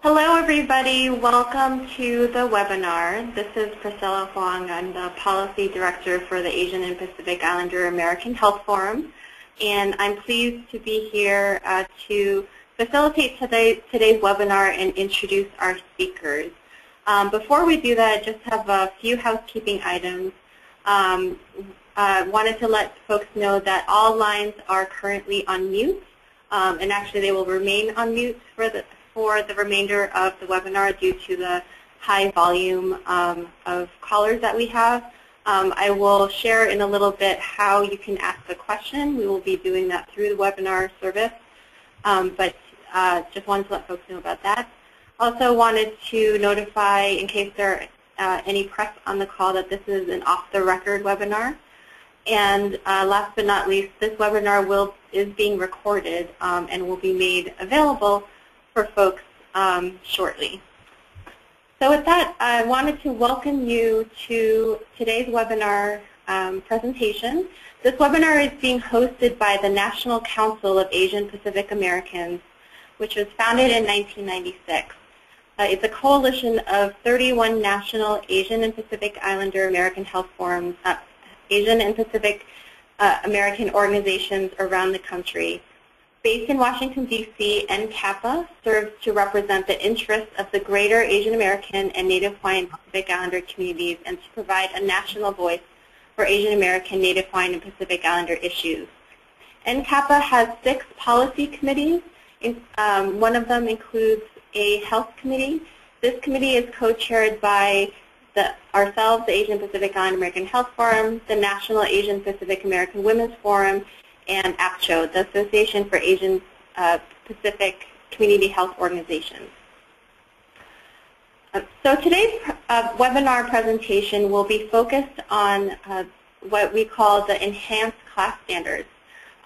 Hello everybody, welcome to the webinar. This is Priscilla Huang. I'm the Policy Director for the Asian and Pacific Islander American Health Forum, and I'm pleased to be here to facilitate today's webinar and introduce our speakers. Before we do that, I just have a few housekeeping items. Wanted to let folks know that all lines are currently on mute, and actually they will remain on mute for the remainder of the webinar due to the high volume of callers that we have. I will share in a little bit how you can ask a question. We will be doing that through the webinar service, but just wanted to let folks know about that. Also wanted to notify, in case there are any press on the call, that this is an off-the-record webinar. And last but not least, this webinar is being recorded and will be made available for folks shortly. So with that, I wanted to welcome you to today's webinar presentation. This webinar is being hosted by the National Council of Asian Pacific Americans, which was founded in 1996. It's a coalition of 31 national Asian and Pacific Islander American Health Forums, Asian and Pacific American organizations around the country. Based in Washington, D.C., NCAPA serves to represent the interests of the greater Asian American and Native Hawaiian Pacific Islander communities and to provide a national voice for Asian American, Native Hawaiian, and Pacific Islander issues. NCAPA has 6 policy committees. One of them includes a health committee. This committee is co-chaired by ourselves, the Asian Pacific Islander American Health Forum, the National Asian Pacific American Women's Forum, and AAPCHO, the Association for Asian Pacific Community Health Organizations. So today's webinar presentation will be focused on what we call the enhanced CLAS standards.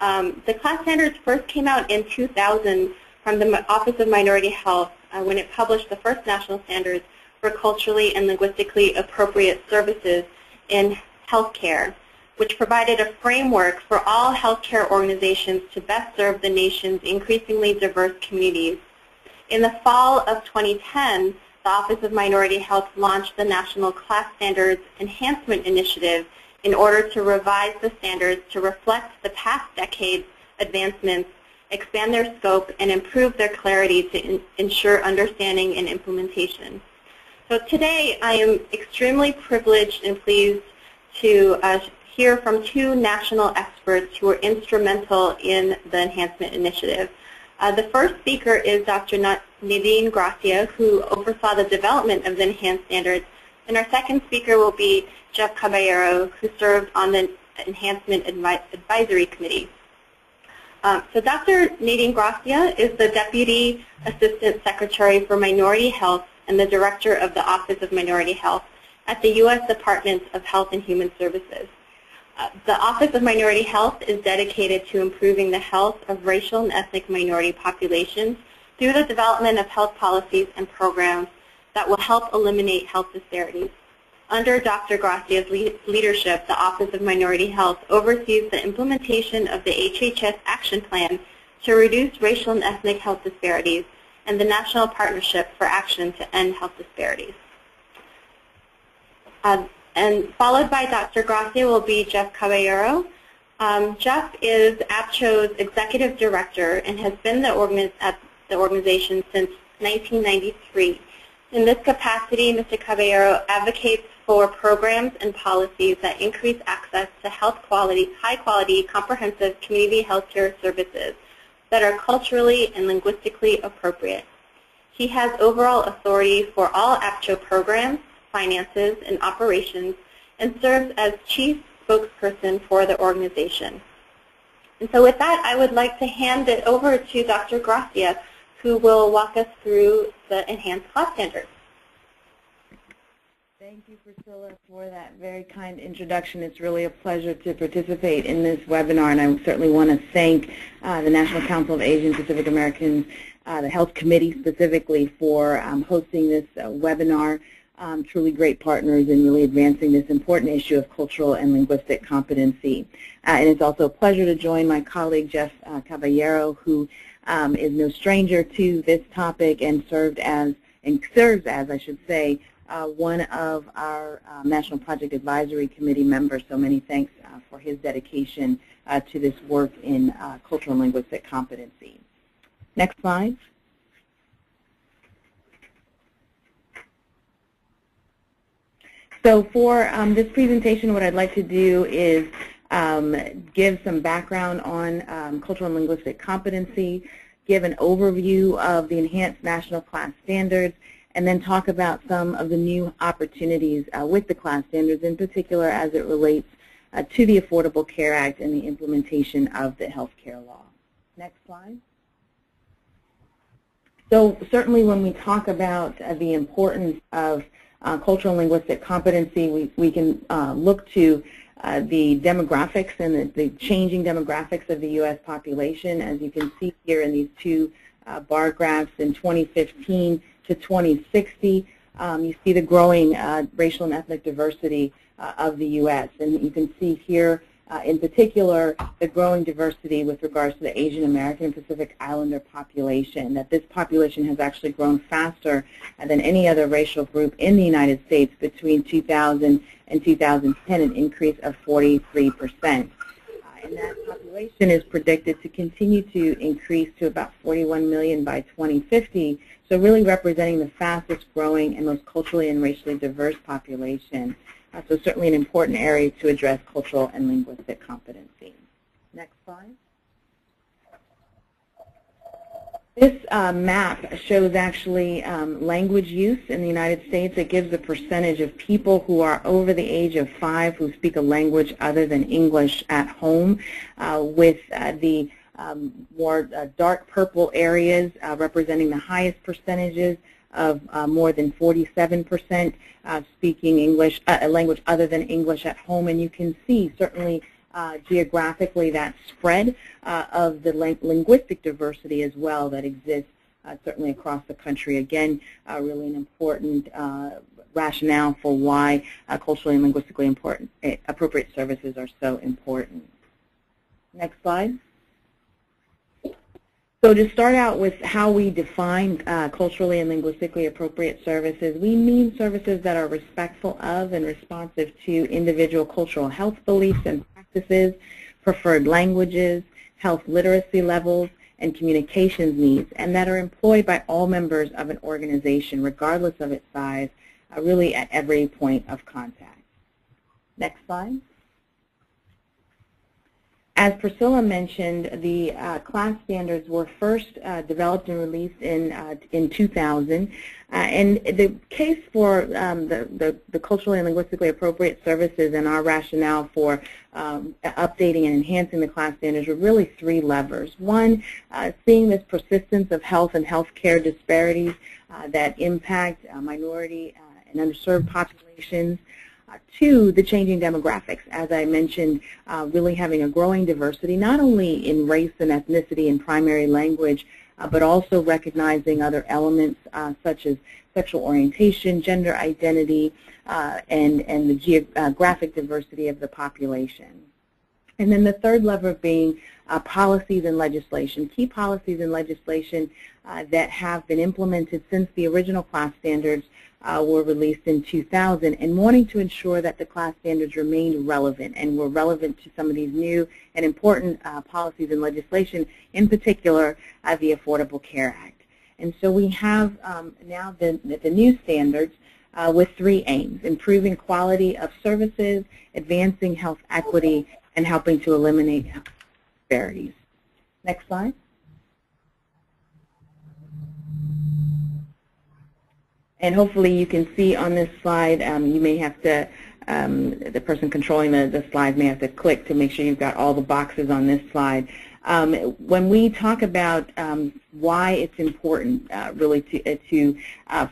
The CLAS standards first came out in 2000 from the Office of Minority Health when it published the first national standards for culturally and linguistically appropriate services in healthcare, which provided a framework for all healthcare organizations to best serve the nation's increasingly diverse communities. In the fall of 2010, the Office of Minority Health launched the National CLAS Standards Enhancement Initiative in order to revise the standards to reflect the past decade's advancements, expand their scope, and improve their clarity to ensure understanding and implementation. So today, I am extremely privileged and pleased to hear from 2 national experts who were instrumental in the Enhancement Initiative. The first speaker is Dr. Nadine Gracia, who oversaw the development of the Enhanced Standards, and our second speaker will be Jeff Caballero, who served on the Enhancement Advisory Committee. So Dr. Nadine Gracia is the Deputy Assistant Secretary for Minority Health and the Director of the Office of Minority Health at the U.S. Department of Health and Human Services. The Office of Minority Health is dedicated to improving the health of racial and ethnic minority populations through the development of health policies and programs that will help eliminate health disparities. Under Dr. Gracia's leadership, the Office of Minority Health oversees the implementation of the HHS Action Plan to reduce racial and ethnic health disparities and the National Partnership for Action to End Health Disparities. And followed by Dr. Gracia will be Jeff Caballero. Jeff is APIAHF's Executive Director and has been at the organization since 1993. In this capacity, Mr. Caballero advocates for programs and policies that increase access to high-quality, comprehensive community healthcare services that are culturally and linguistically appropriate. He has overall authority for all APIAHFCHO programs, finances, and operations, and serves as chief spokesperson for the organization. And so with that, I would like to hand it over to Dr. Gracia, who will walk us through the enhanced CLAS standards. Thank you, Priscilla, for that very kind introduction. It's really a pleasure to participate in this webinar, and I certainly want to thank the National Council of Asian Pacific Americans, the Health Committee specifically, for hosting this webinar. truly great partners in really advancing this important issue of cultural and linguistic competency. And it's also a pleasure to join my colleague Jeff Caballero, who is no stranger to this topic and serves as, I should say, one of our National Project Advisory Committee members. So many thanks for his dedication to this work in cultural and linguistic competency. Next slide. So for this presentation, what I'd like to do is give some background on cultural and linguistic competency, give an overview of the enhanced national class standards, and then talk about some of the new opportunities with the class standards, in particular as it relates to the Affordable Care Act and the implementation of the health care law. Next slide. So certainly when we talk about the importance of cultural and linguistic competency, we can look to the demographics and the changing demographics of the U.S. population. As you can see here in these two bar graphs, in 2015 to 2060, you see the growing racial and ethnic diversity of the U.S. And you can see here, in particular, the growing diversity with regards to the Asian American and Pacific Islander population, that this population has actually grown faster than any other racial group in the United States between 2000 and 2010, an increase of 43%. And that population is predicted to continue to increase to about 41 million by 2050, so really representing the fastest growing and most culturally and racially diverse population. So certainly an important area to address cultural and linguistic competency. Next slide. This map shows actually language use in the United States. It gives the percentage of people who are over the age of 5 who speak a language other than English at home, with the more dark purple areas representing the highest percentages of more than 47% speaking English, a language other than English at home. And you can see certainly geographically that spread of the linguistic diversity as well that exists certainly across the country. Again, really an important rationale for why culturally and linguistically appropriate services are so important. Next slide. So to start out with how we define culturally and linguistically appropriate services, we mean services that are respectful of and responsive to individual cultural health beliefs and practices, preferred languages, health literacy levels, and communications needs, and that are employed by all members of an organization, regardless of its size, really at every point of contact. Next slide. As Priscilla mentioned, the CLAS standards were first developed and released in 2000, and the case for the culturally and linguistically appropriate services and our rationale for updating and enhancing the CLAS standards were really three levers. One, seeing this persistence of health and health care disparities that impact minority and underserved populations. Two, the changing demographics, as I mentioned, really having a growing diversity, not only in race and ethnicity and primary language, but also recognizing other elements such as sexual orientation, gender identity, and the geographic diversity of the population. And then the third lever being policies and legislation, key policies and legislation that have been implemented since the original CLAS standards were released in 2000, and wanting to ensure that the CLAS standards remained relevant and were relevant to some of these new and important policies and legislation, in particular the Affordable Care Act. And so we have now the new standards with three aims: improving quality of services, advancing health equity, and helping to eliminate health disparities. Next slide. And hopefully you can see on this slide, you may have to, the person controlling the slide may have to click to make sure you've got all the boxes on this slide. When we talk about why it's important really to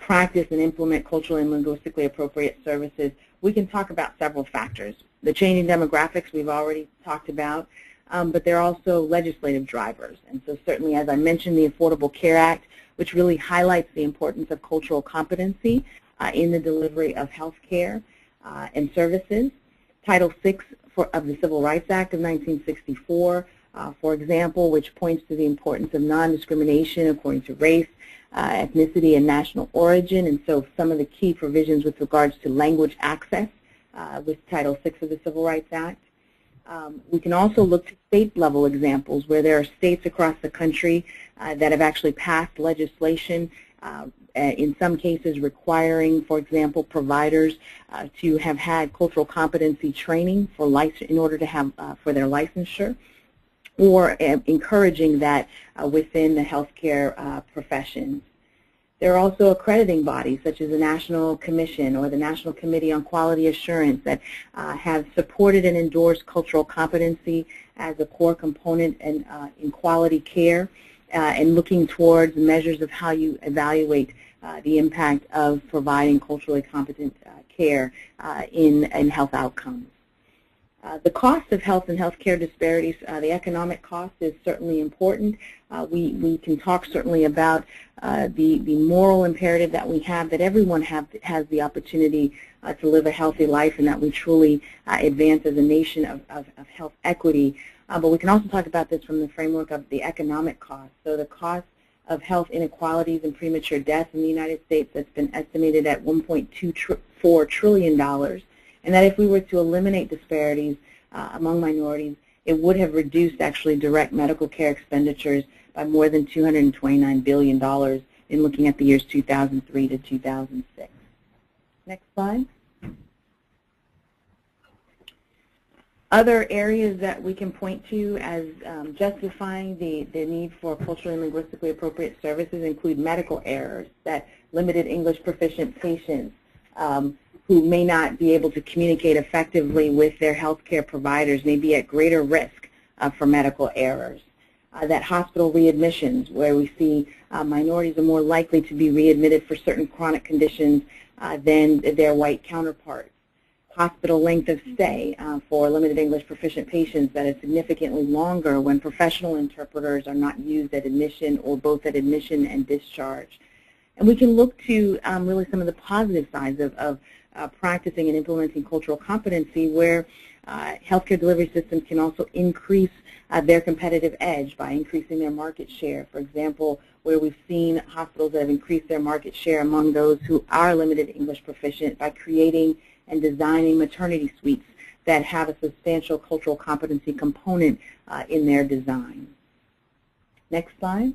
practice and implement culturally and linguistically appropriate services, we can talk about several factors. The changing demographics we've already talked about, but there are also legislative drivers. And so certainly, as I mentioned, the Affordable Care Act, which really highlights the importance of cultural competency in the delivery of health care and services. Title VI of the Civil Rights Act of 1964, for example, which points to the importance of non-discrimination according to race, ethnicity, and national origin, and so some of the key provisions with regards to language access with Title VI of the Civil Rights Act. We can also look to state-level examples where there are states across the country that have actually passed legislation, in some cases requiring, for example, providers to have had cultural competency training in order to have for their licensure, or encouraging that within the healthcare professions. There are also accrediting bodies such as the National Commission or the National Committee on Quality Assurance that have supported and endorsed cultural competency as a core component in quality care and looking towards measures of how you evaluate the impact of providing culturally competent care in health outcomes. The cost of health and healthcare disparities, the economic cost is certainly important. We can talk certainly about the moral imperative that we have, that everyone has the opportunity to live a healthy life, and that we truly advance as a nation of health equity. But we can also talk about this from the framework of the economic cost. So the cost of health inequalities and premature death in the United States that's been estimated at $1.24 trillion. And that if we were to eliminate disparities among minorities, it would have reduced actually direct medical care expenditures by more than $229 billion in looking at the years 2003 to 2006. Next slide. Other areas that we can point to as justifying the need for culturally and linguistically appropriate services include medical errors, that limited English proficient patients who may not be able to communicate effectively with their healthcare providers may be at greater risk for medical errors. That hospital readmissions, where we see minorities are more likely to be readmitted for certain chronic conditions than their white counterparts. Hospital length of stay for limited English proficient patients that is significantly longer when professional interpreters are not used at admission or both at admission and discharge. And we can look to really some of the positive sides of practicing and implementing cultural competency, where healthcare delivery systems can also increase their competitive edge by increasing their market share. For example, where we've seen hospitals that have increased their market share among those who are limited English proficient by creating and designing maternity suites that have a substantial cultural competency component in their design. Next slide.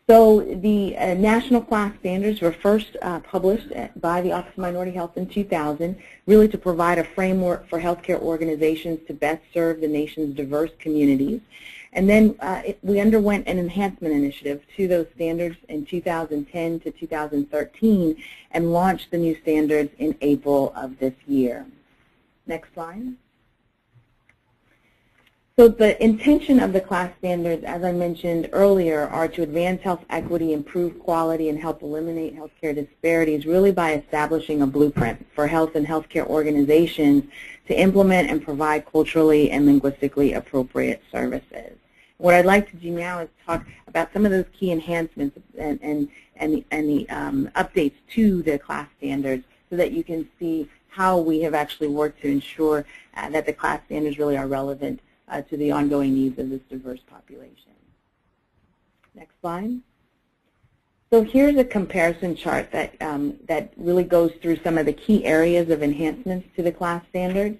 So the national CLAS standards were first published by the Office of Minority Health in 2000, really to provide a framework for healthcare organizations to best serve the nation's diverse communities. And then we underwent an enhancement initiative to those standards in 2010 to 2013 and launched the new standards in April of this year. Next slide. So the intention of the CLAS standards, as I mentioned earlier, are to advance health equity, improve quality, and help eliminate healthcare disparities, really by establishing a blueprint for health and healthcare organizations to implement and provide culturally and linguistically appropriate services. What I'd like to do now is talk about some of those key enhancements and the updates to the CLAS standards so that you can see how we have actually worked to ensure that the CLAS standards really are relevant to the ongoing needs of this diverse population. Next slide. So here's a comparison chart that, that really goes through some of the key areas of enhancements to the CLAS standards.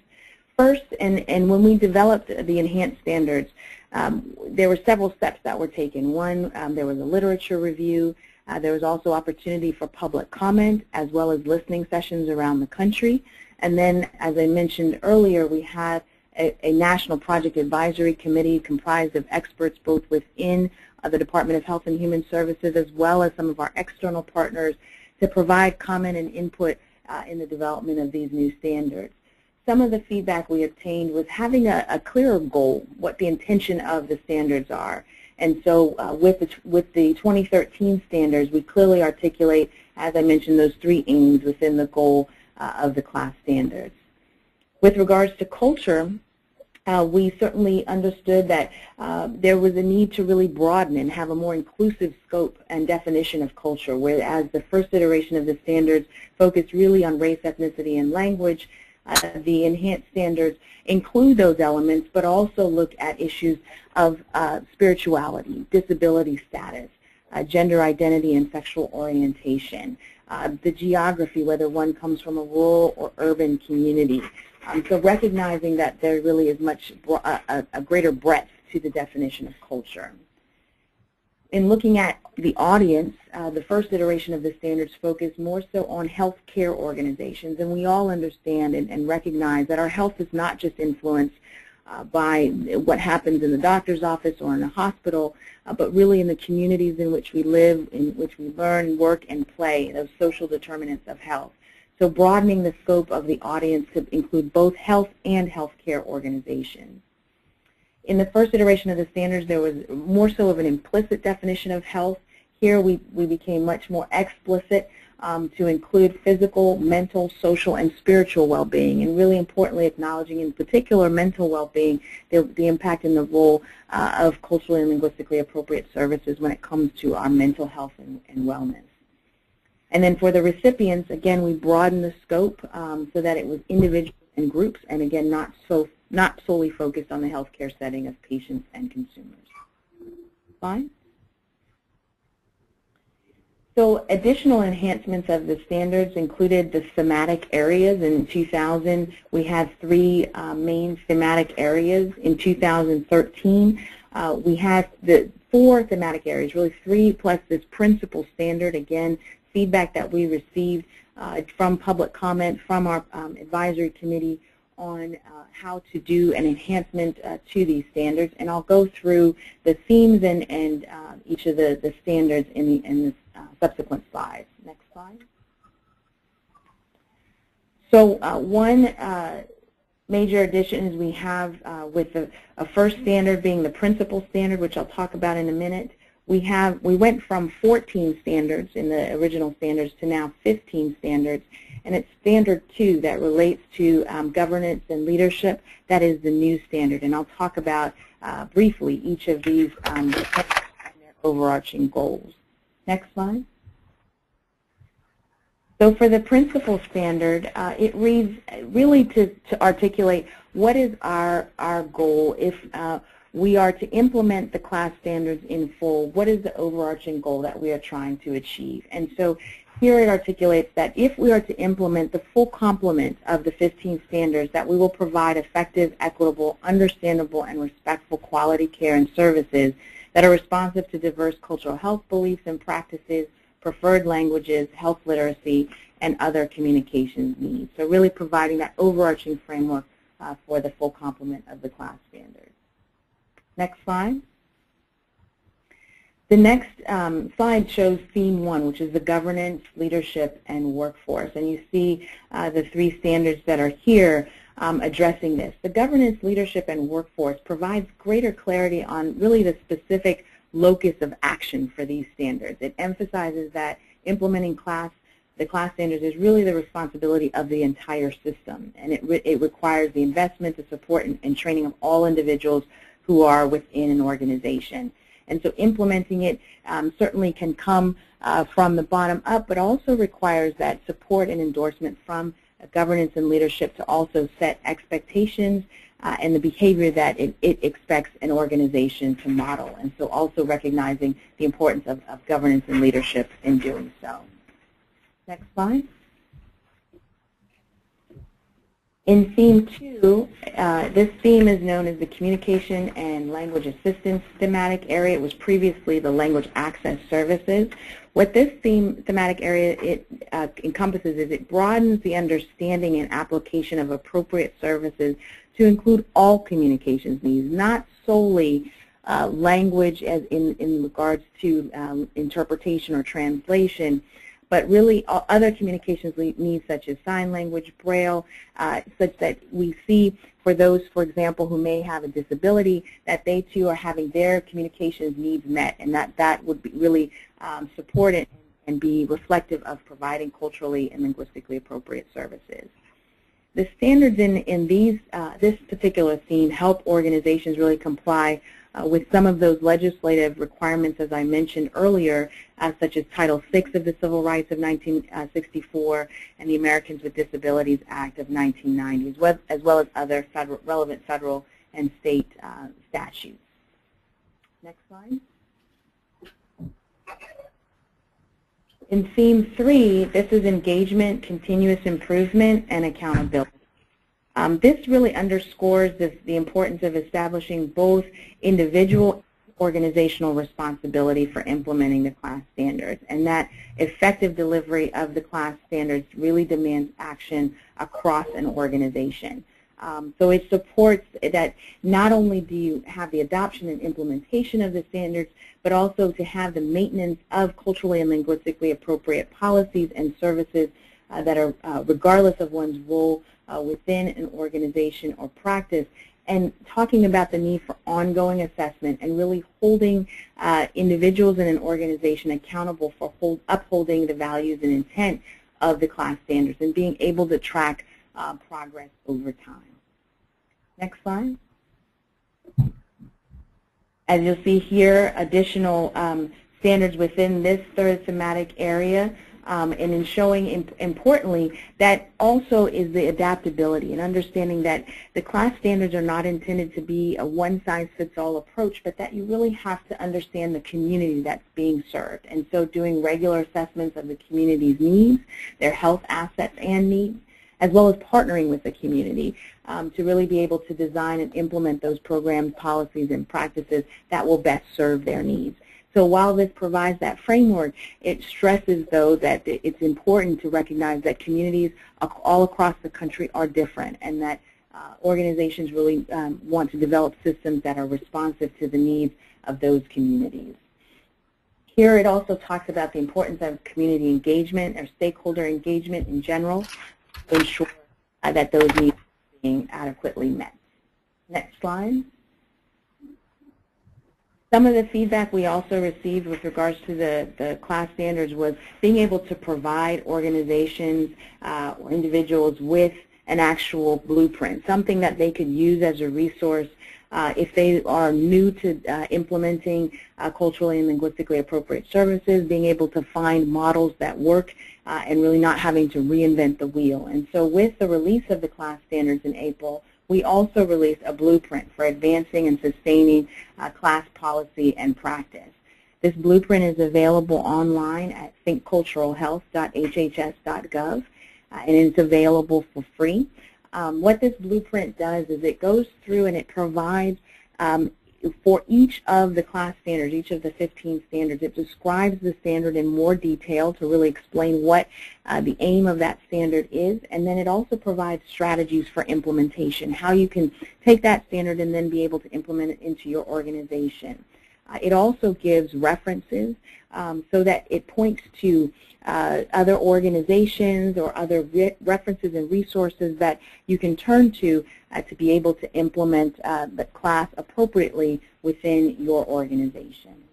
First, and when we developed the enhanced standards, there were several steps that were taken. One, there was a literature review. There was also opportunity for public comment as well as listening sessions around the country. And then, as I mentioned earlier, we had a national project advisory committee comprised of experts both within the Department of Health and Human Services as well as some of our external partners to provide comment and input in the development of these new standards. Some of the feedback we obtained was having a clearer goal, what the intention of the standards are. And so with the 2013 standards, we clearly articulate, as I mentioned, those three aims within the goal of the CLAS standards. With regards to culture, We certainly understood that there was a need to really broaden and have a more inclusive scope and definition of culture, whereas the first iteration of the standards focused really on race, ethnicity, and language. The enhanced standards include those elements, but also look at issues of spirituality, disability status, gender identity, and sexual orientation, the geography, whether one comes from a rural or urban community. So recognizing that there really is much a greater breadth to the definition of culture. In looking at the audience, the first iteration of the standards focused more so on healthcare organizations, and we all understand and recognize that our health is not just influenced by what happens in the doctor's office or in a hospital, but really in the communities in which we live, in which we learn, work, and play, those social determinants of health. So broadening the scope of the audience to include both health and healthcare organizations. In the first iteration of the standards, there was more so of an implicit definition of health. Here we became much more explicit to include physical, mental, social, and spiritual well-being, and really importantly acknowledging in particular mental well-being, the impact and the role of culturally and linguistically appropriate services when it comes to our mental health and wellness. And then for the recipients, again, we broadened the scope so that it was individuals and groups, and again, not solely focused on the healthcare setting of patients and consumers. Fine. So additional enhancements of the standards included the thematic areas. In 2000, we had 3 main thematic areas. In 2013, we had the 4 thematic areas, really 3 plus this principal standard. Again, feedback that we received from public comment, from our advisory committee on how to do an enhancement to these standards. And I'll go through the themes and each of the standards in the subsequent slides. Next slide. So one major additions we have with a first standard being the principal standard, which I'll talk about in a minute. We went from 14 standards in the original standards to now 15 standards, and it's standard 2 that relates to governance and leadership. That is the new standard, and I'll talk about briefly each of these and their overarching goals. Next slide. So for the principal standard, it reads really to articulate what is our goal if we are to implement the CLAS standards in full. What is the overarching goal that we are trying to achieve? And so here it articulates that if we are to implement the full complement of the 15 standards, that we will provide effective, equitable, understandable, and respectful quality care and services that are responsive to diverse cultural health beliefs and practices, preferred languages, health literacy, and other communications needs. So really providing that overarching framework for the full complement of the CLAS standards. Next slide. The next slide shows theme 1, which is the governance, leadership, and workforce. And you see the 3 standards that are here addressing this. The governance, leadership, and workforce provides greater clarity on really the specific locus of action for these standards. It emphasizes that implementing the CLAS standards is really the responsibility of the entire system, and it requires the investment, the support, and training of all individuals who are within an organization. And so implementing it certainly can come from the bottom up, but also requires that support and endorsement from governance and leadership to also set expectations and the behavior that it expects an organization to model. And so also recognizing the importance of governance and leadership in doing so. Next slide. In theme 2, this theme is known as the Communication and Language Assistance thematic area. It was previously the Language Access Services. What this thematic area encompasses is it broadens the understanding and application of appropriate services to include all communications needs, not solely language as in regards to interpretation or translation, but really other communications needs such as sign language, Braille, such that we see for those, for example, who may have a disability, that they too are having their communications needs met, and that would be really supported and be reflective of providing culturally and linguistically appropriate services. The standards in this particular theme help organizations really comply with some of those legislative requirements, as I mentioned earlier, such as Title VI of the Civil Rights of 1964 and the Americans with Disabilities Act of 1990, as well as other relevant federal and state statutes. Next slide. In theme 3, this is engagement, continuous improvement, and accountability. This really underscores the importance of establishing both individual and organizational responsibility for implementing the CLAS standards, and that effective delivery of the CLAS standards really demands action across an organization. So it supports that not only do you have the adoption and implementation of the standards, but also to have the maintenance of culturally and linguistically appropriate policies and services that are, regardless of one's role within an organization or practice, and talking about the need for ongoing assessment and really holding individuals in an organization accountable for upholding the values and intent of the CLAS standards and being able to track progress over time. Next slide. As you'll see here, additional standards within this third thematic area, and in showing, importantly, that also is the adaptability and understanding that the CLAS standards are not intended to be a one-size-fits-all approach, but that you really have to understand the community that's being served. And so doing regular assessments of the community's needs, their health assets and needs, as well as partnering with the community to really be able to design and implement those programs, policies, and practices that will best serve their needs. So while this provides that framework, it stresses, though, that it's important to recognize that communities all across the country are different, and that organizations really want to develop systems that are responsive to the needs of those communities. Here it also talks about the importance of community engagement or stakeholder engagement in general to ensure that those needs are being adequately met. Next slide. Some of the feedback we also received with regards to the CLAS standards was being able to provide organizations or individuals with an actual blueprint, something that they could use as a resource if they are new to implementing culturally and linguistically appropriate services, being able to find models that work and really not having to reinvent the wheel. And so with the release of the CLAS standards in April, we also released a blueprint for advancing and sustaining CLAS policy and practice. This blueprint is available online at thinkculturalhealth.hhs.gov, and it's available for free. What this blueprint does is it goes through and it provides for each of the CLAS standards, each of the 15 standards, it describes the standard in more detail to really explain what the aim of that standard is, and then it also provides strategies for implementation, how you can take that standard and then be able to implement it into your organization. It also gives references so that it points to other organizations or other references and resources that you can turn to be able to implement the CLAS appropriately within your organization.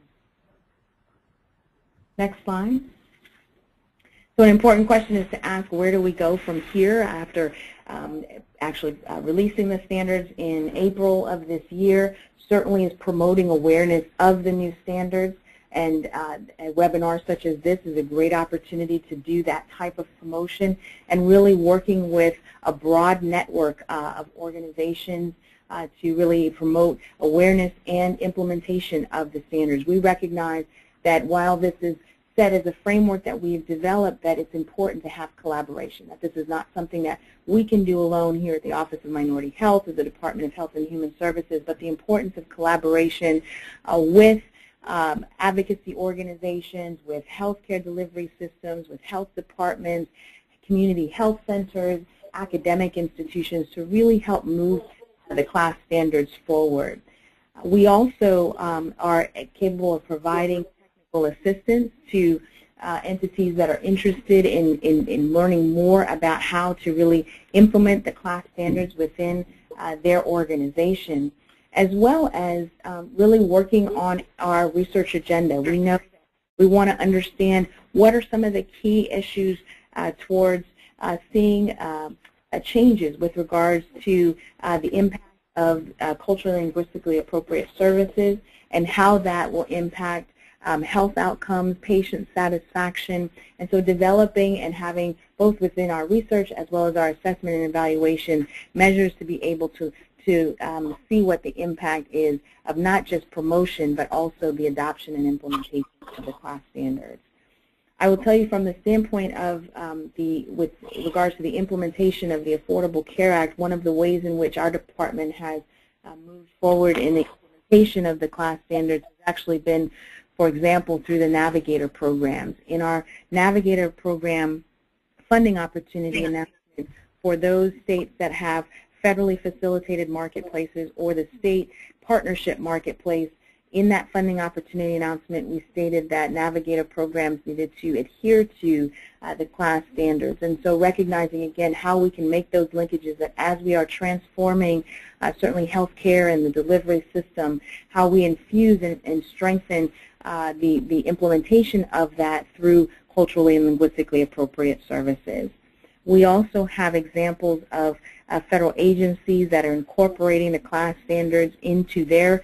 Next slide. So an important question is to ask, where do we go from here after actually releasing the standards in April of this year? Certainly is promoting awareness of the new standards, and a webinar such as this is a great opportunity to do that type of promotion and really working with a broad network of organizations to really promote awareness and implementation of the standards. We recognize that while this is set as a framework that we've developed, that it's important to have collaboration, that this is not something that we can do alone here at the Office of Minority Health or the Department of Health and Human Services, but the importance of collaboration with advocacy organizations, with healthcare delivery systems, with health departments, community health centers, academic institutions to really help move the CLAS standards forward. We also are capable of providing technical assistance to entities that are interested in learning more about how to really implement the CLAS standards within their organization, as well as really working on our research agenda. We know we want to understand what are some of the key issues towards seeing changes with regards to the impact of culturally and linguistically appropriate services and how that will impact health outcomes, patient satisfaction, and so developing and having both within our research as well as our assessment and evaluation measures to be able to see what the impact is of not just promotion but also the adoption and implementation of the CLAS standards. I will tell you from the standpoint of with regards to the implementation of the Affordable Care Act, one of the ways in which our department has moved forward in the implementation of the CLAS standards has actually been, for example, through the Navigator programs. In our Navigator program funding opportunity announcement for those states that have federally facilitated marketplaces or the state partnership marketplace, in that funding opportunity announcement, we stated that Navigator programs needed to adhere to the CLAS standards. And so recognizing, again, how we can make those linkages that as we are transforming certainly healthcare and the delivery system, how we infuse and strengthen the implementation of that through culturally and linguistically appropriate services. We also have examples of federal agencies that are incorporating the CLAS standards into their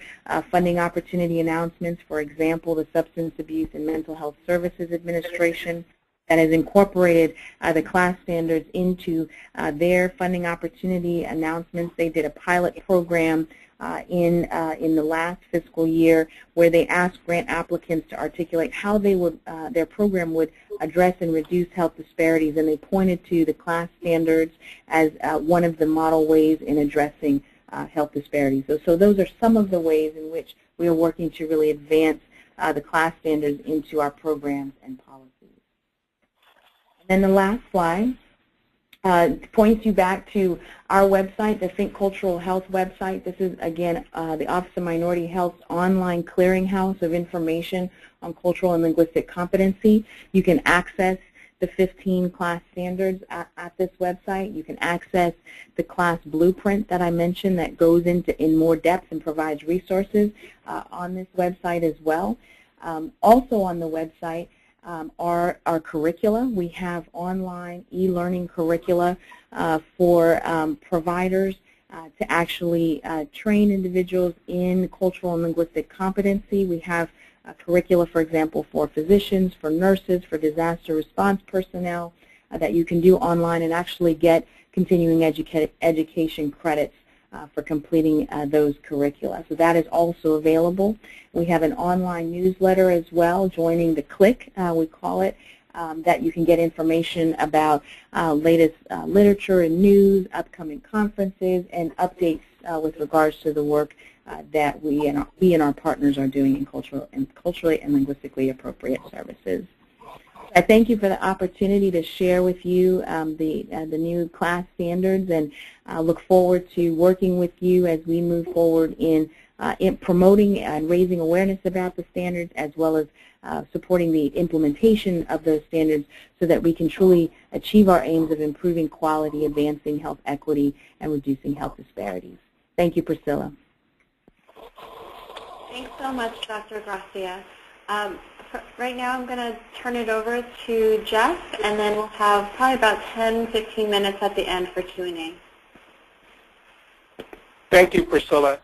funding opportunity announcements. For example, the Substance Abuse and Mental Health Services Administration that has incorporated the CLAS standards into their funding opportunity announcements. They did a pilot program in the last fiscal year where they asked grant applicants to articulate how they would their program would address and reduce health disparities, and they pointed to the CLAS standards as one of the model ways in addressing health disparities. So those are some of the ways in which we are working to really advance the CLAS standards into our programs and policies. And then the last slide points you back to our website, the Think Cultural Health website. This is, again, the Office of Minority Health's online clearinghouse of information on cultural and linguistic competency. You can access the 15 CLAS standards at this website. You can access the CLAS blueprint that I mentioned that goes into in more depth and provides resources on this website as well. Also on the website are our curricula. We have online e-learning curricula for providers to actually train individuals in cultural and linguistic competency. We have curricula, for example, for physicians, for nurses, for disaster response personnel that you can do online and actually get continuing education credits for completing those curricula. So that is also available. We have an online newsletter as well, joining the CLIC, we call it, that you can get information about latest literature and news, upcoming conferences, and updates with regards to the work that we and our partners are doing in culturally and linguistically appropriate services. I thank you for the opportunity to share with you the new CLAS standards, and look forward to working with you as we move forward in promoting and raising awareness about the standards, as well as supporting the implementation of those standards so that we can truly achieve our aims of improving quality, advancing health equity, and reducing health disparities. Thank you, Priscilla. Thanks so much, Dr. Gracia. Right now I'm going to turn it over to Jeff, and then we'll have probably about 10-15 minutes at the end for Q&A. Thank you, Priscilla.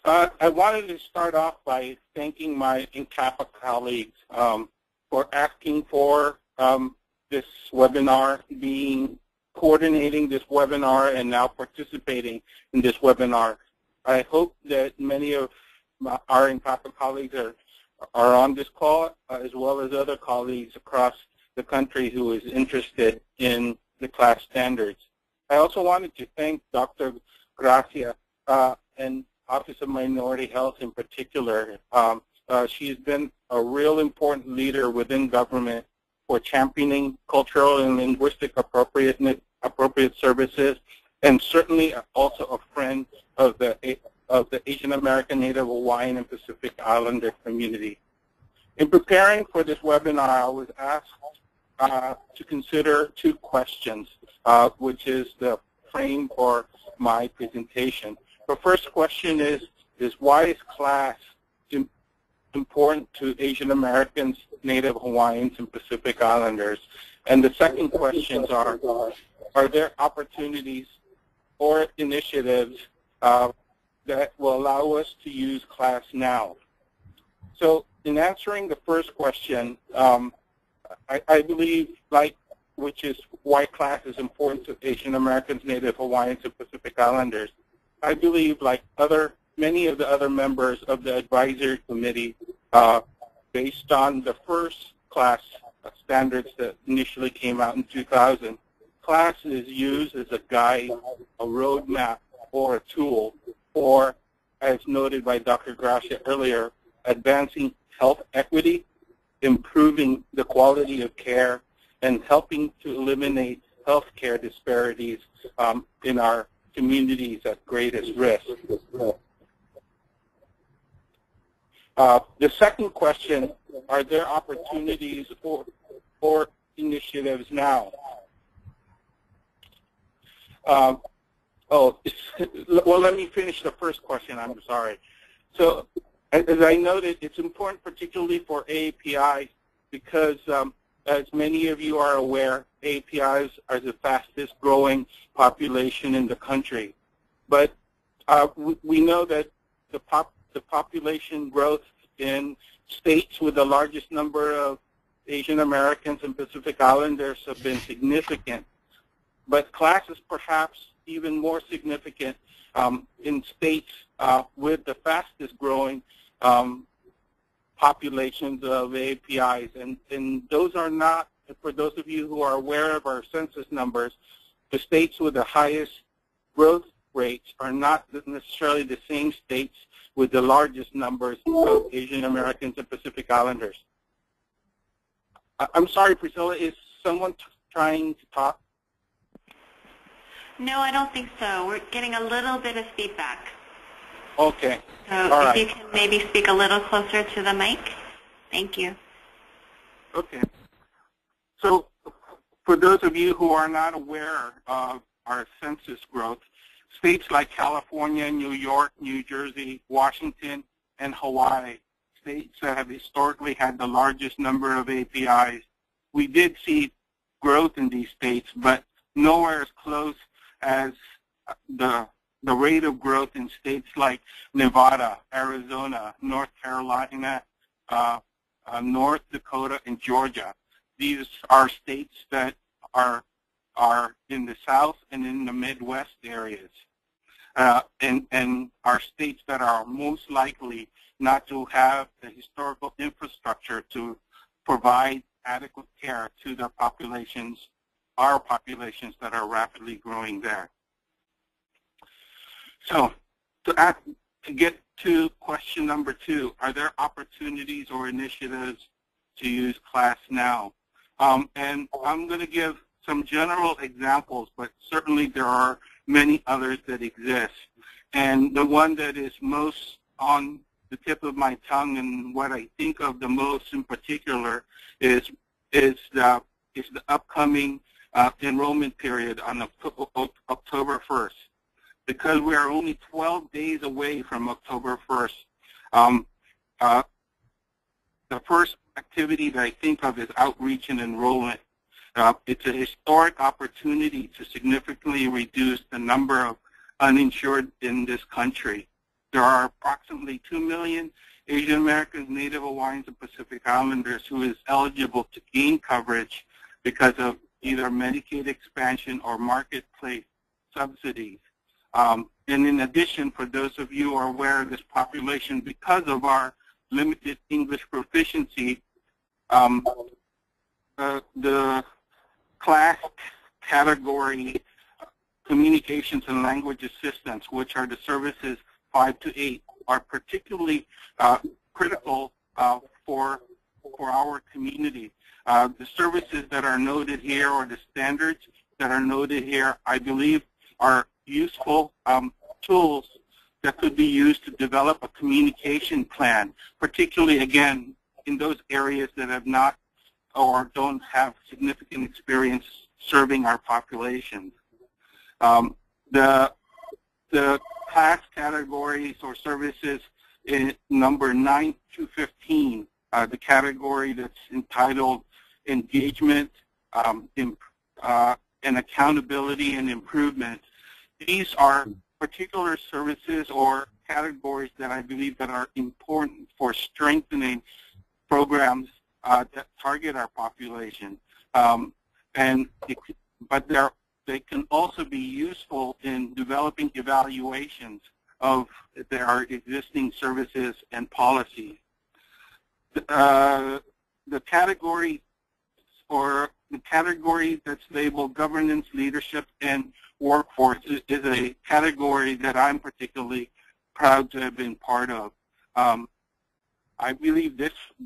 I wanted to start off by thanking my NCAPA colleagues for asking for this webinar, coordinating this webinar, and now participating in this webinar. I hope that many of our NCAPA colleagues are on this call, as well as other colleagues across the country who is interested in the CLAS standards. I also wanted to thank Dr. Gracia and Office of Minority Health in particular. She's been a real important leader within government for championing cultural and linguistic appropriate services, and certainly also a friend of the Asian American, Native Hawaiian, and Pacific Islander community. In preparing for this webinar, I was asked to consider two questions, which is the frame for my presentation. The first question is why is CLAS important to Asian Americans, Native Hawaiians, and Pacific Islanders? And the second questions are, are there opportunities or initiatives that will allow us to use CLAS now? So in answering the first question, I believe, which is why CLAS is important to Asian Americans, Native Hawaiians, and Pacific Islanders. I believe, like many of the other members of the advisory committee, based on the first CLAS standards that initially came out in 2000, CLAS is used as a guide, a roadmap, or a tool for, as noted by Dr. Gracia earlier, advancing health equity, improving the quality of care, and helping to eliminate health care disparities in our communities at greatest risk. The second question, are there opportunities or initiatives now? Well, let me finish the first question. I'm sorry. So, as I noted, it's important particularly for AAPI because, as many of you are aware, APIs are the fastest growing population in the country. But we know that the population growth in states with the largest number of Asian Americans and Pacific Islanders have been significant. But CLAS is perhaps even more significant in states with the fastest growing populations of APIs. And those are not, for those of you who are aware of our census numbers, the states with the highest growth rates are not necessarily the same states with the largest numbers of Asian Americans and Pacific Islanders. I'm sorry, Priscilla, is someone trying to talk? No, I don't think so. We're getting a little bit of feedback. Okay. So all right. You can maybe speak a little closer to the mic. Thank you. Okay. So for those of you who are not aware of our census growth, states like California, New York, New Jersey, Washington, and Hawaii, states that have historically had the largest number of APIs, we did see growth in these states, but nowhere as close as the rate of growth in states like Nevada, Arizona, North Carolina, North Dakota, and Georgia. These are states that are in the South and in the Midwest areas, and are states that are most likely not to have the historical infrastructure to provide adequate care to the populations, our populations that are rapidly growing there. So to get to question number 2, are there opportunities or initiatives to use CLAS now? And I'm going to give some general examples, but certainly there are many others that exist. And the one that is most on the tip of my tongue and what I think of the most in particular is the upcoming enrollment period on October 1st. Because we are only 12 days away from October 1st, the first activity that I think of is outreach and enrollment. It's a historic opportunity to significantly reduce the number of uninsured in this country. There are approximately 2 million Asian Americans, Native Hawaiians, and Pacific Islanders who is eligible to gain coverage because of either Medicaid expansion or marketplace subsidies. And in addition, for those of you who are aware of this population, because of our limited English proficiency, the CLAS category communications and language assistance, which are the services 5 to 8, are particularly critical for our community. The services that are noted here, or the standards that are noted here, I believe are useful tools that could be used to develop a communication plan, particularly, again, in those areas that have not or don't have significant experience serving our populations. The CLAS categories or services in number 9 to 15, the category that's entitled engagement, and accountability and improvement. These are particular services or categories that I believe that are important for strengthening programs that target our population. But they can also be useful in developing evaluations of their existing services and policies. The category that's labeled governance, leadership, and workforce is a category that I'm particularly proud to have been part of. I believe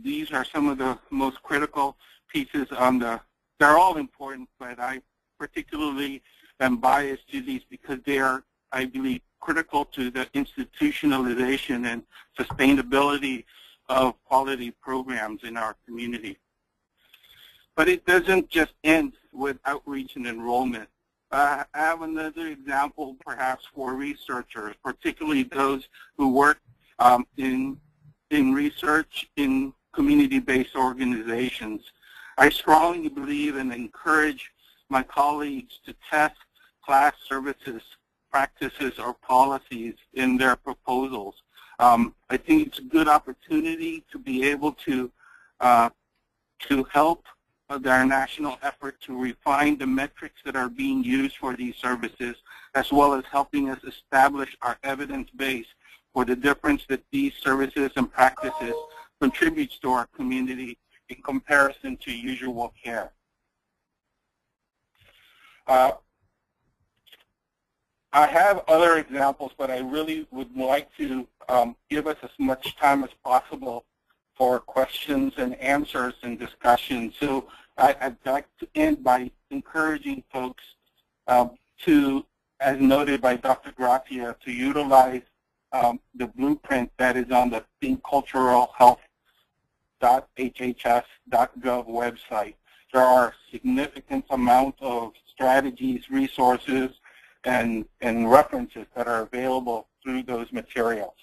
these are some of the most critical pieces on they're all important, but I particularly am biased to these because they are, I believe, critical to the institutionalization and sustainability of quality programs in our community. But it doesn't just end with outreach and enrollment. I have another example perhaps for researchers, particularly those who work in research in community-based organizations. I strongly believe and encourage my colleagues to test CLAS services, practices, or policies in their proposals. I think it's a good opportunity to be able to help their national effort to refine the metrics that are being used for these services, as well as helping us establish our evidence base for the difference that these services and practices contributes to our community in comparison to usual care. I have other examples, but I really would like to give us as much time as possible for questions and answers and discussion. So I'd like to end by encouraging folks to, as noted by Dr. Gracia, to utilize the blueprint that is on the thinkculturalhealth.hhs.gov website. There are a significant amount of strategies, resources, and references that are available through those materials.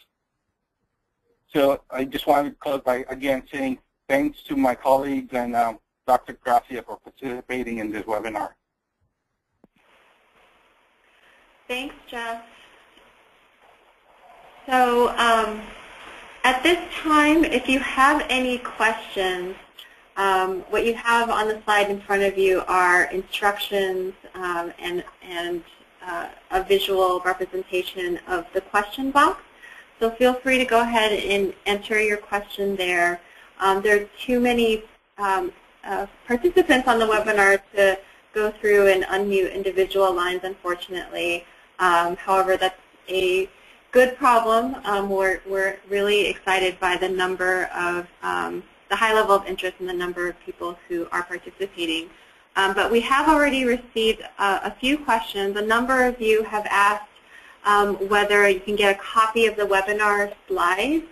So I just wanted to close by, again, saying thanks to my colleagues and Dr. Gracia for participating in this webinar. Thanks, Jeff. So at this time, if you have any questions, what you have on the slide in front of you are instructions and a visual representation of the question box. So feel free to go ahead and enter your question there. There are too many participants on the webinar to go through and unmute individual lines, unfortunately. However, that's a good problem. We're really excited by the number of, the high level of interest and the number of people who are participating. But we have already received a few questions. A number of you have asked whether you can get a copy of the webinar slides.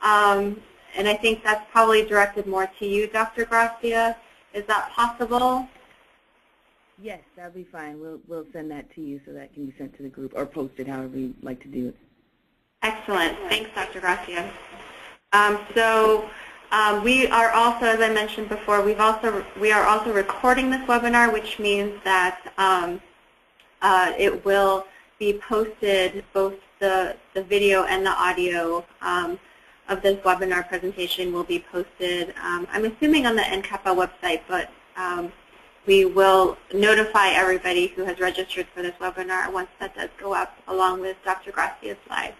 And I think that's probably directed more to you, Dr. Gracia. Is that possible? Yes, that'll be fine. We'll send that to you so that can be sent to the group or posted however you'd like to do it. Excellent. Thanks, Dr. Gracia. We are also, as I mentioned before, we are also recording this webinar, which means that it will be posted, both the video and the audio of this webinar presentation will be posted, I'm assuming on the NCAPA website, but we will notify everybody who has registered for this webinar once that does go up, along with Dr. Gracia's slides.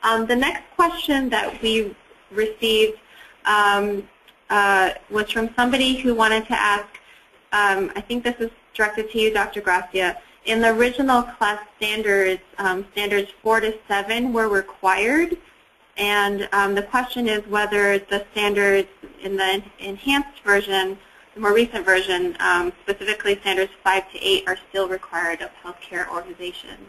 The next question that we received was from somebody who wanted to ask, I think this is directed to you, Dr. Gracia. In the original CLAS standards, standards 4 to 7 were required, and the question is whether the standards in the enhanced version, the more recent version, specifically standards 5 to 8, are still required of healthcare organizations.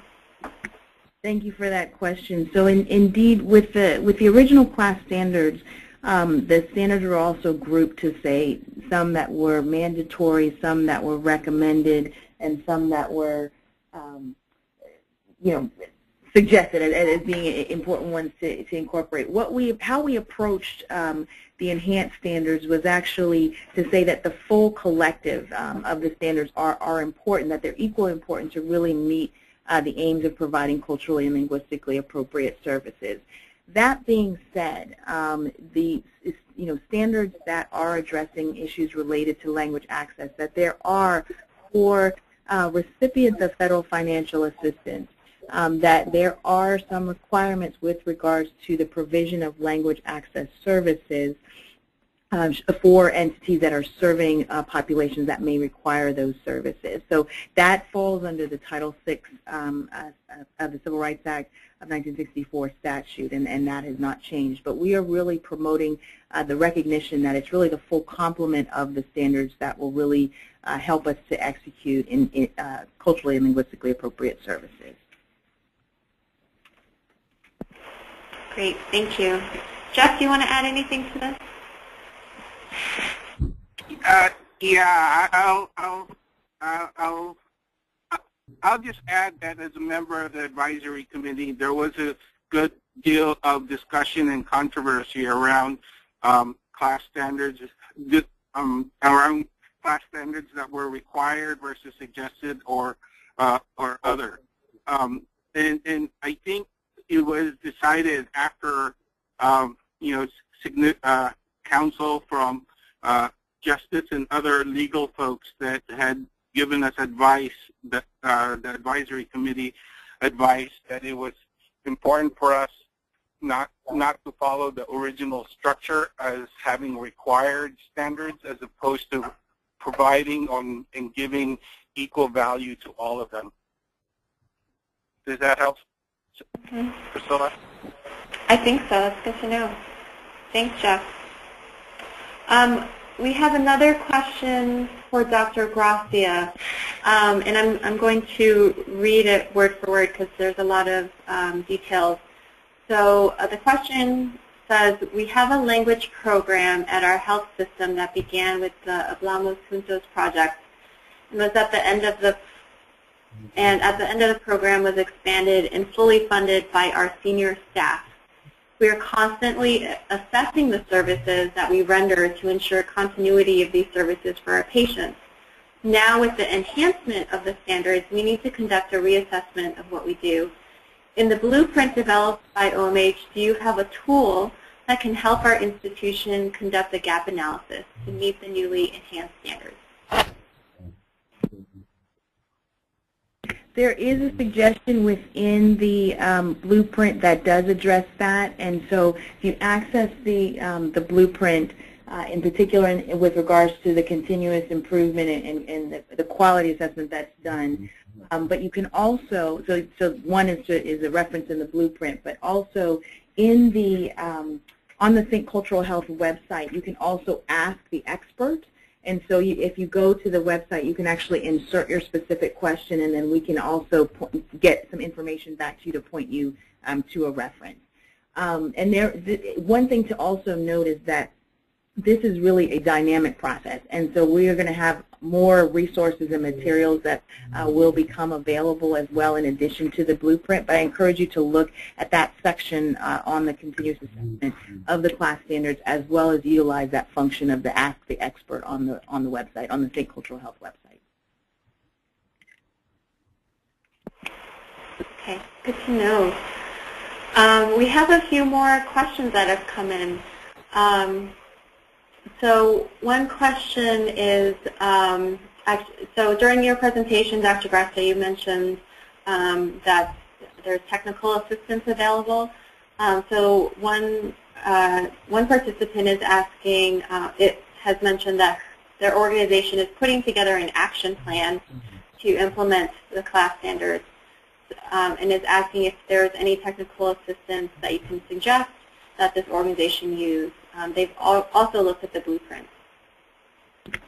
Thank you for that question. So indeed, with the original CLAS standards, the standards were also grouped to say some that were mandatory, some that were recommended, and some that were, suggested as being important ones to incorporate. How we approached the enhanced standards was actually to say that the full collective of the standards are important, that they're equally important to really meet the aims of providing culturally and linguistically appropriate services. That being said, the standards that are addressing issues related to language access, that there are for recipients of federal financial assistance, that there are some requirements with regards to the provision of language access services for entities that are serving populations that may require those services. So that falls under the Title VI of the Civil Rights Act of 1964 statute, and that has not changed. But we are really promoting the recognition that it's really the full complement of the standards that will really help us to execute in culturally and linguistically appropriate services. Great, thank you. Jeff, do you want to add anything to this? Yeah, I'll just add that as a member of the advisory committee, there was a good deal of discussion and controversy around class standards, around class standards that were required versus suggested or other. And I think it was decided after counsel from justice and other legal folks that had given us advice, that the advisory committee advised that it was important for us not to follow the original structure as having required standards, as opposed to providing and giving equal value to all of them. Does that help, Priscilla? I think so. That's good to know. Thanks, Jeff. We have another question for Dr. Gracia, and I'm going to read it word for word because there's a lot of details. So the question says, we have a language program at our health system that began with the Hablamos Juntos project and was at the end of the program was expanded and fully funded by our senior staff. We are constantly assessing the services that we render to ensure continuity of these services for our patients. Now, with the enhancement of the standards, we need to conduct a reassessment of what we do. In the blueprint developed by OMH, do you have a tool that can help our institution conduct a gap analysis to meet the newly enhanced standards? There is a suggestion within the blueprint that does address that, and so if you access the blueprint, in particular with regards to the continuous improvement and the quality assessment that's done, but you can also, so one is a reference in the blueprint, but also in the on the Think Cultural Health website, you can also ask the expert. And so if you go to the website, you can actually insert your specific question, and then we can also get some information back to you to point you to a reference. And one thing to also note is that this is really a dynamic process, and so we are going to have more resources and materials that will become available as well in addition to the blueprint. But I encourage you to look at that section on the continuous assessment of the class standards, as well as utilize that function of the Ask the Expert on the website, on the State Cultural Health website. Okay, good to know. We have a few more questions that have come in. So one question is, so during your presentation, Dr. Gracia, you mentioned that there's technical assistance available. So one participant is asking, it has mentioned that their organization is putting together an action plan to implement the class standards, and is asking if there's any technical assistance that you can suggest that this organization use. They've also looked at the blueprint.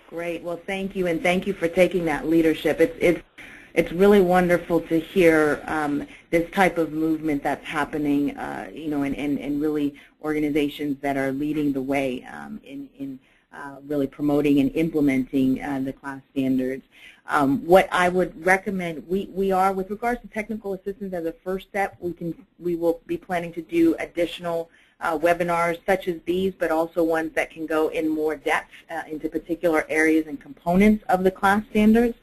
Great. Well, thank you, and thank you for taking that leadership. It's really wonderful to hear this type of movement that's happening, and really organizations that are leading the way in really promoting and implementing the class standards. What I would recommend, we are, with regards to technical assistance as a first step, we will be planning to do additional webinars such as these, but also ones that can go in more depth into particular areas and components of the CLAS standards.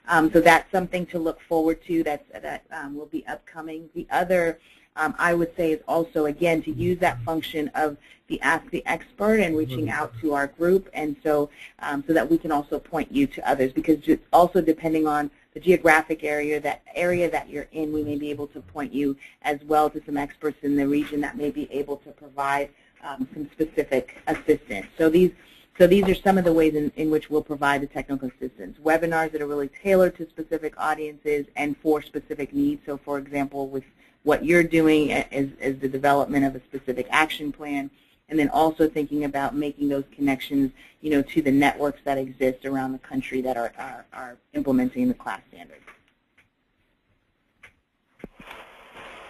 So that's something to look forward to. That will be upcoming. The other, I would say, is also, again, to use that function of the Ask the Expert and reaching out to our group, and so that we can also point you to others, because it's also depending on the geographic area that you're in, we may be able to point you as well to some experts in the region that may be able to provide some specific assistance. So these are some of the ways in which we'll provide the technical assistance. Webinars that are really tailored to specific audiences and for specific needs. So for example, with what you're doing as the development of a specific action plan, and then also thinking about making those connections, to the networks that exist around the country that are implementing the CLAS standards.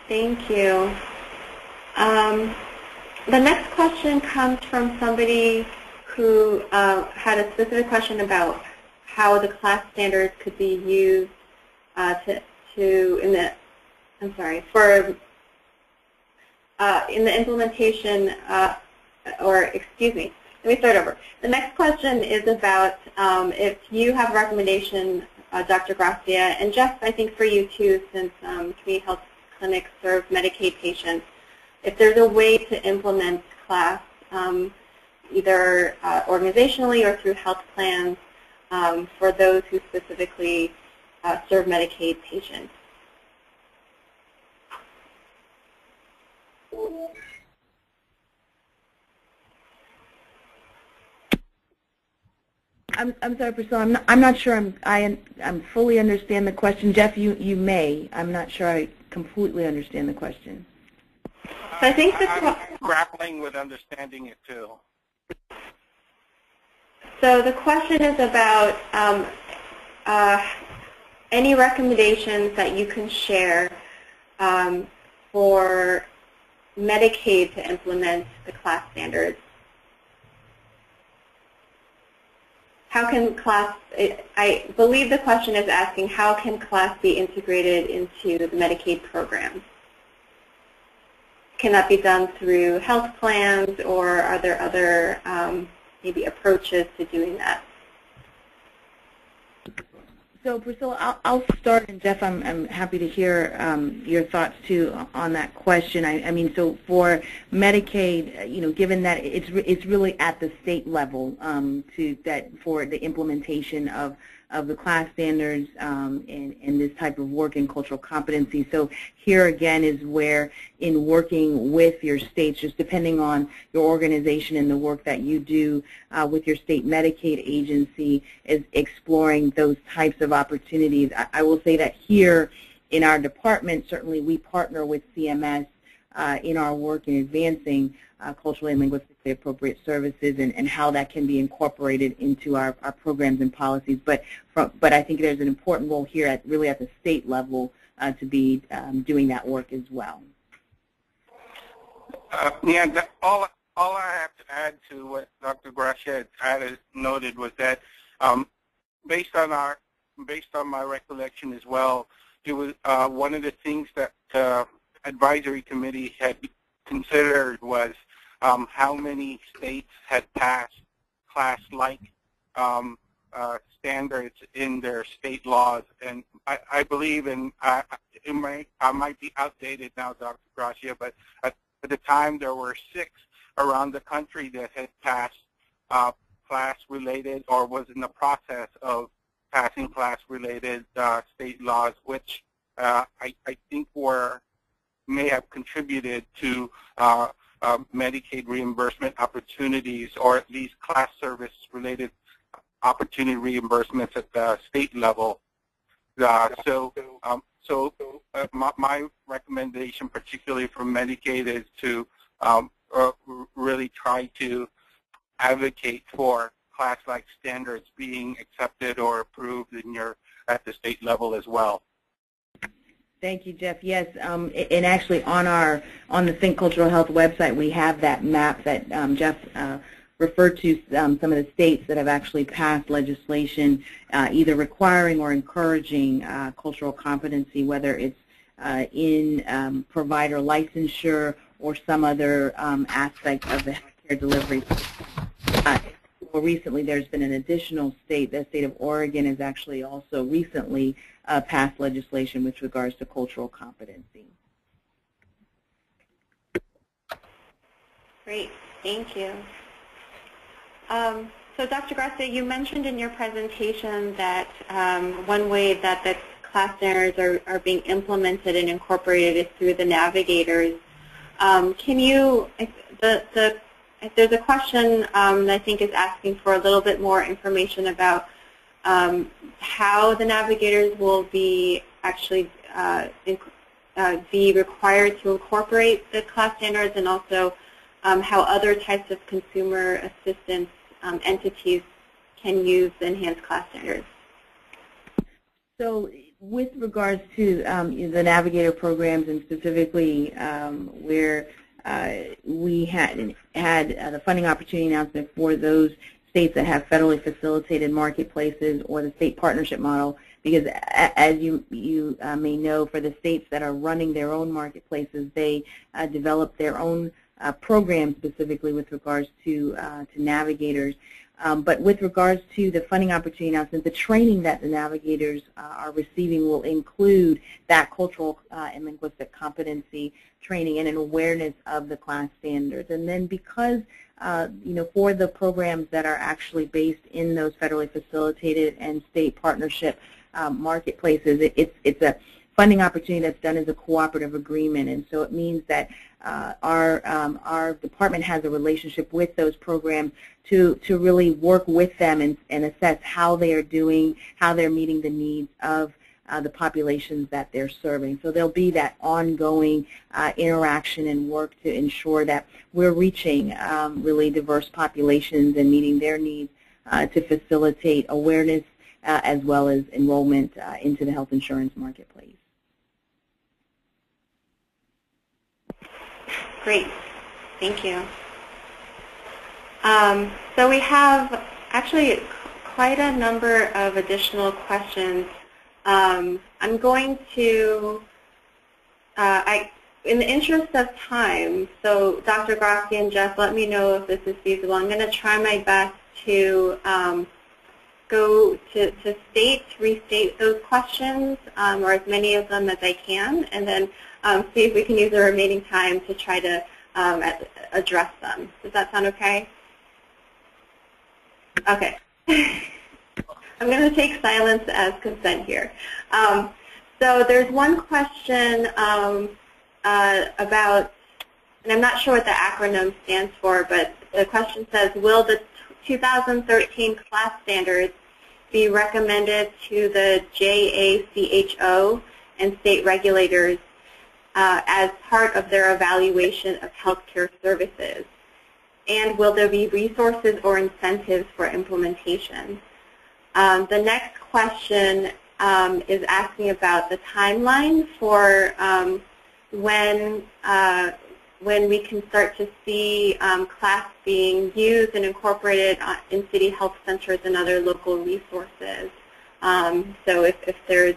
Thank you. The next question comes from somebody who had a specific question about how the CLAS standards could be used in the implementation, excuse me, let me start over. The next question is about if you have a recommendation, Dr. Gracia, and Jeff, I think for you too, since community health clinics serve Medicaid patients, if there's a way to implement CLAS either organizationally or through health plans for those who specifically serve Medicaid patients. I'm sorry, Priscilla. I'm not sure I'm fully understand the question. Jeff, you may. I'm not sure I completely understand the question. So I think I'm grappling with understanding it too. So the question is about any recommendations that you can share for Medicaid to implement the CLAS standards. How can CLAS, I believe the question is asking, how can CLAS be integrated into the Medicaid program? Can that be done through health plans, or are there other maybe approaches to doing that? So Priscilla, I'll start, and Jeff, I'm happy to hear your thoughts too on that question. I mean, so for Medicaid, given that it's really at the state level for the implementation of the CLAS standards and this type of work in cultural competency. So here again is where, in working with your states, just depending on your organization and the work that you do with your state Medicaid agency, is exploring those types of opportunities. I will say that here in our department, certainly we partner with CMS in our work in advancing culturally and linguistically appropriate services, and how that can be incorporated into our programs and policies. But I think there's an important role here really at the state level to be doing that work as well. Yeah, all I have to add to what Dr. Gracia had noted was that based on my recollection as well, it was one of the things that advisory committee had considered was how many states had passed CLAS-like standards in their state laws. And I believe, and I might be outdated now, Dr. Gracia, but at the time there were 6 around the country that had passed CLAS-related or was in the process of passing CLAS-related state laws, which I think may have contributed to Medicaid reimbursement opportunities, or at least CLAS service-related opportunity reimbursements at the state level. So my recommendation, particularly for Medicaid, is to really try to advocate for CLAS-like standards being accepted or approved at the state level as well. Thank you, Jeff. Yes, and actually on the Think Cultural Health website, we have that map that Jeff refer to some of the states that have actually passed legislation either requiring or encouraging cultural competency, whether it's in provider licensure or some other aspect of the healthcare delivery. More recently, there's been an additional state. The state of Oregon has actually also recently passed legislation with regards to cultural competency. Great, thank you. So Dr. Gracia, you mentioned in your presentation that one way that the CLAS standards are being implemented and incorporated is through the navigators. Can you, there's a question that I think is asking for a little bit more information about how the navigators will be actually be required to incorporate the CLAS standards, and also how other types of consumer assistance entities can use the enhanced CLAS standards. So with regards to the navigator programs, and specifically where we had the funding opportunity announcement for those states that have federally facilitated marketplaces or the state partnership model, because as you may know, for the states that are running their own marketplaces, they develop their own programs specifically with regards to navigators. But with regards to the funding opportunity announcement, the training that the navigators are receiving will include that cultural and linguistic competency training and an awareness of the CLAS standards. And then because, for the programs that are actually based in those federally facilitated and state partnership marketplaces, it's a funding opportunity that's done as a cooperative agreement, and so it means that our department has a relationship with those programs to really work with them and assess how they are doing, how they're meeting the needs of the populations that they're serving. So there'll be that ongoing interaction and work to ensure that we're reaching really diverse populations and meeting their needs to facilitate awareness as well as enrollment into the health insurance marketplace. Great, thank you. So we have actually quite a number of additional questions. I'm going to, in the interest of time, so Dr. Gracia and Jeff, let me know if this is feasible. I'm going to try my best to go to restate those questions, or as many of them as I can, and then see if we can use the remaining time to try to address them. Does that sound okay? Okay. I'm going to take silence as consent here. So there's one question about, and I'm not sure what the acronym stands for, but the question says, will the 2013 CLAS standards be recommended to the AAPCHO and state regulators as part of their evaluation of healthcare services? And will there be resources or incentives for implementation? The next question is asking about the timeline for when we can start to see CLAS being used and incorporated in city health centers and other local resources. So if there's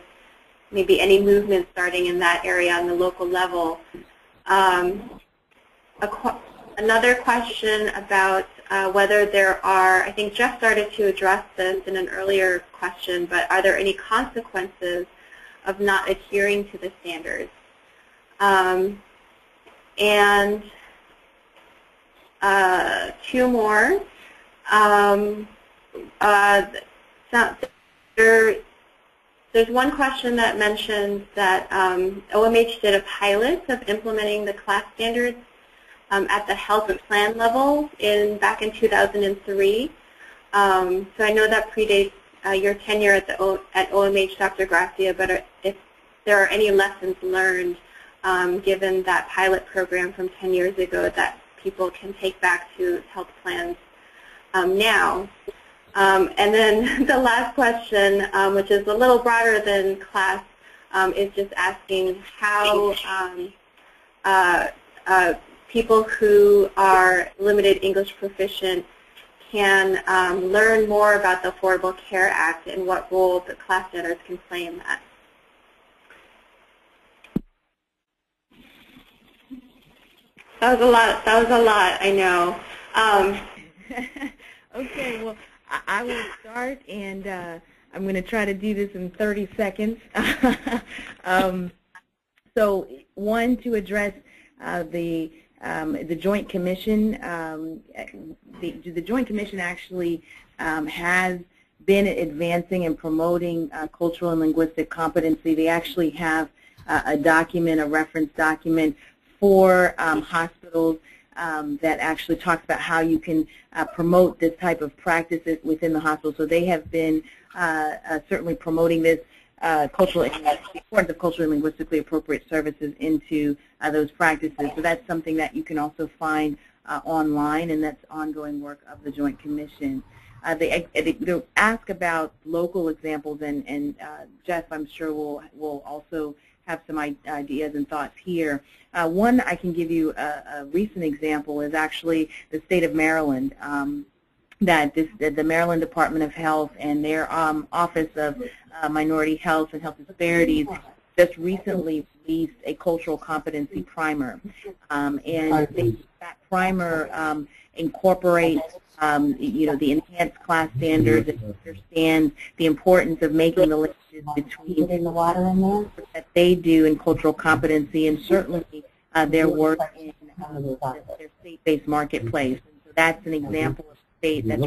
maybe any movement starting in that area on the local level. Another question about whether there are, I think Jeff started to address this in an earlier question, but are there any consequences of not adhering to the standards? And two more. There's one question that mentions that OMH did a pilot of implementing the CLAS standards at the health plan level back in 2003. So I know that predates your tenure at OMH, Dr. Gracia, but if there are any lessons learned given that pilot program from 10 years ago that people can take back to health plans now. And then the last question, which is a little broader than CLAS, is just asking how people who are limited English proficient can learn more about the Affordable Care Act and what role the class standards can play in that. That was a lot. That was a lot, I know. Okay, well, I will start, and I'm going to try to do this in 30 seconds. So, one, to address the Joint Commission. The Joint Commission actually has been advancing and promoting cultural and linguistic competency. They actually have a document, a reference document for hospitals that actually talks about how you can promote this type of practices within the hospital. So they have been certainly promoting this the importance of culturally and linguistically appropriate services into those practices. So that's something that you can also find online, and that's ongoing work of the Joint Commission. They ask about local examples, and Jeff, I'm sure, will also have some ideas and thoughts here. One I can give you a recent example is actually the state of Maryland. The Maryland Department of Health and their Office of Minority Health and Health Disparities just recently released a cultural competency primer, and that primer incorporates the enhanced class standards and understands the importance of making the linkages between the water in there that they do in cultural competency and certainly their work in their state-based marketplace. And so that's an example of state that's.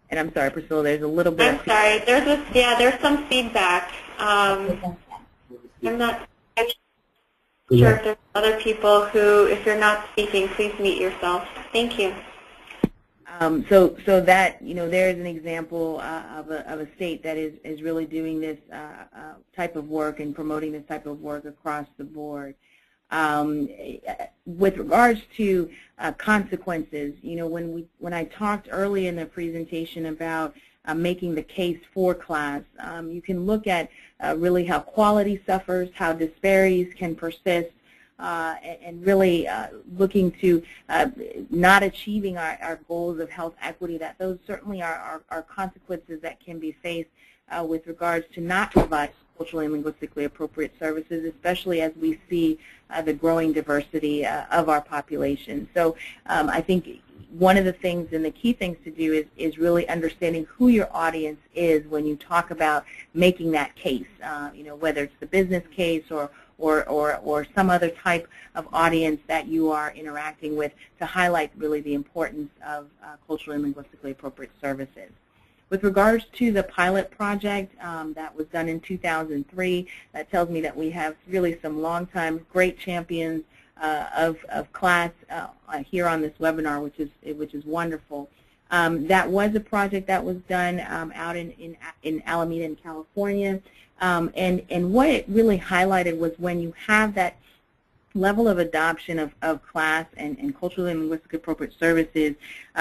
And I'm sorry, Priscilla, there's a little bit. I'm sorry. There's some feedback. I'm not sure if there's other people who, if you're not speaking, please mute yourself. Thank you. So that, there's an example of a state that is really doing this type of work and promoting this type of work across the board. With regards to consequences, when I talked early in the presentation about making the case for class, you can look at really how quality suffers, how disparities can persist, and really looking to not achieving our goals of health equity, that those certainly are consequences that can be faced with regards to not providing culturally and linguistically appropriate services, especially as we see the growing diversity of our population. So I think one of the things and the key things to do is really understanding who your audience is when you talk about making that case, whether it's the business case or some other type of audience that you are interacting with, to highlight really the importance of culturally and linguistically appropriate services. With regards to the pilot project that was done in 2003, that tells me that we have really some long-time great champions of CLAS here on this webinar, which is wonderful. That was a project that was done out in Alameda, in California, and what it really highlighted was when you have that level of adoption of CLAS and culturally and linguistically appropriate services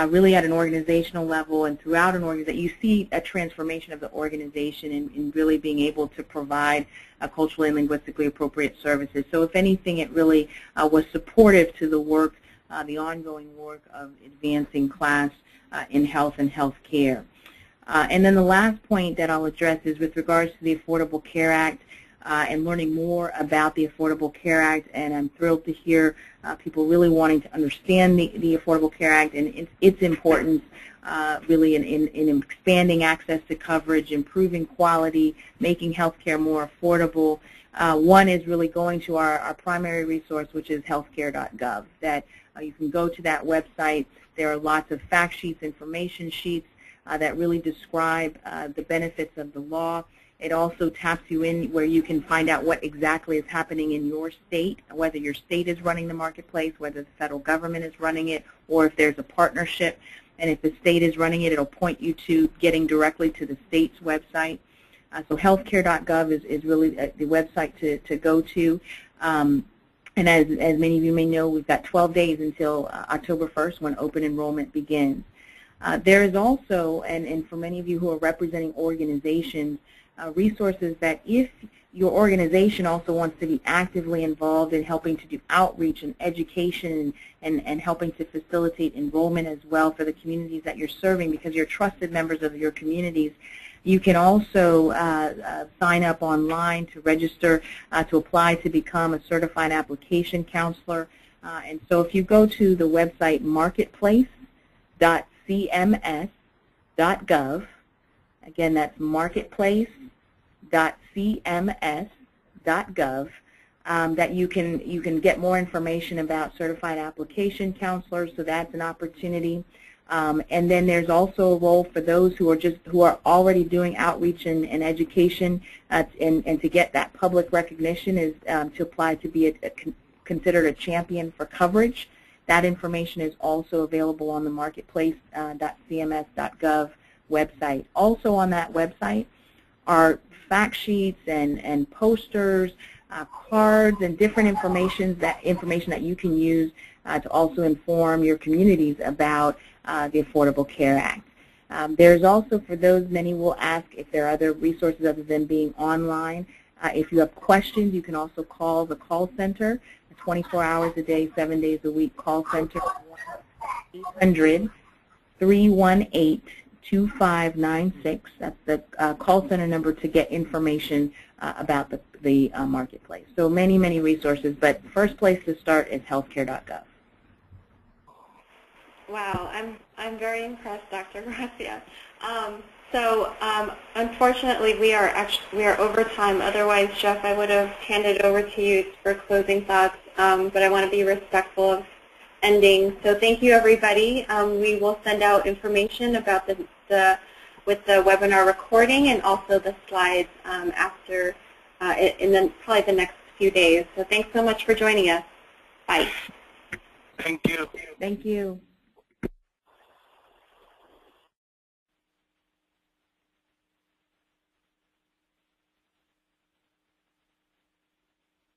really at an organizational level and throughout an organization, you see a transformation of the organization in really being able to provide culturally and linguistically appropriate services. So if anything, it really was supportive to the work, the ongoing work of advancing CLAS in health and health care. And then the last point that I'll address is with regards to the Affordable Care Act and learning more about the Affordable Care Act, and I'm thrilled to hear people really wanting to understand the Affordable Care Act and its importance really in expanding access to coverage, improving quality, making healthcare more affordable. One is really going to our primary resource, which is healthcare.gov, that you can go to that website. There are lots of fact sheets, information sheets that really describe the benefits of the law. It also taps you in where you can find out what exactly is happening in your state, whether your state is running the marketplace, whether the federal government is running it, or if there's a partnership. And if the state is running it, it'll point you to getting directly to the state's website. So healthcare.gov is really the website to go to. And as many of you may know, we've got 12 days until October 1st when open enrollment begins. There is also, and for many of you who are representing organizations, resources that if your organization also wants to be actively involved in helping to do outreach and education and helping to facilitate enrollment as well for the communities that you're serving, because you're trusted members of your communities, you can also sign up online to register to apply to become a certified application counselor. And so if you go to the website marketplace.cms.gov, again, that's marketplace.cms.gov, that you can get more information about certified application counselors, so that's an opportunity. And then there's also a role for those who are already doing outreach and education, and to get that public recognition is to apply to be considered a champion for coverage. That information is also available on the marketplace.cms.gov website. Also on that website are fact sheets and posters, cards, and different information that you can use to also inform your communities about the Affordable Care Act. There's also, for those, many will ask if there are other resources other than being online. If you have questions, you can also call the call center, 24 hours a day, 7 days a week call center, 800-318-2596. That's the call center number to get information about the marketplace. So many, many resources, but first place to start is healthcare.gov. Wow, I'm very impressed, Dr. Gracia. Unfortunately, we are over time. Otherwise, Jeff, I would have handed it over to you for closing thoughts. But I want to be respectful of ending. So thank you, everybody. We will send out information about with the webinar recording and also the slides after in probably the next few days. So thanks so much for joining us. Bye. Thank you. Thank you.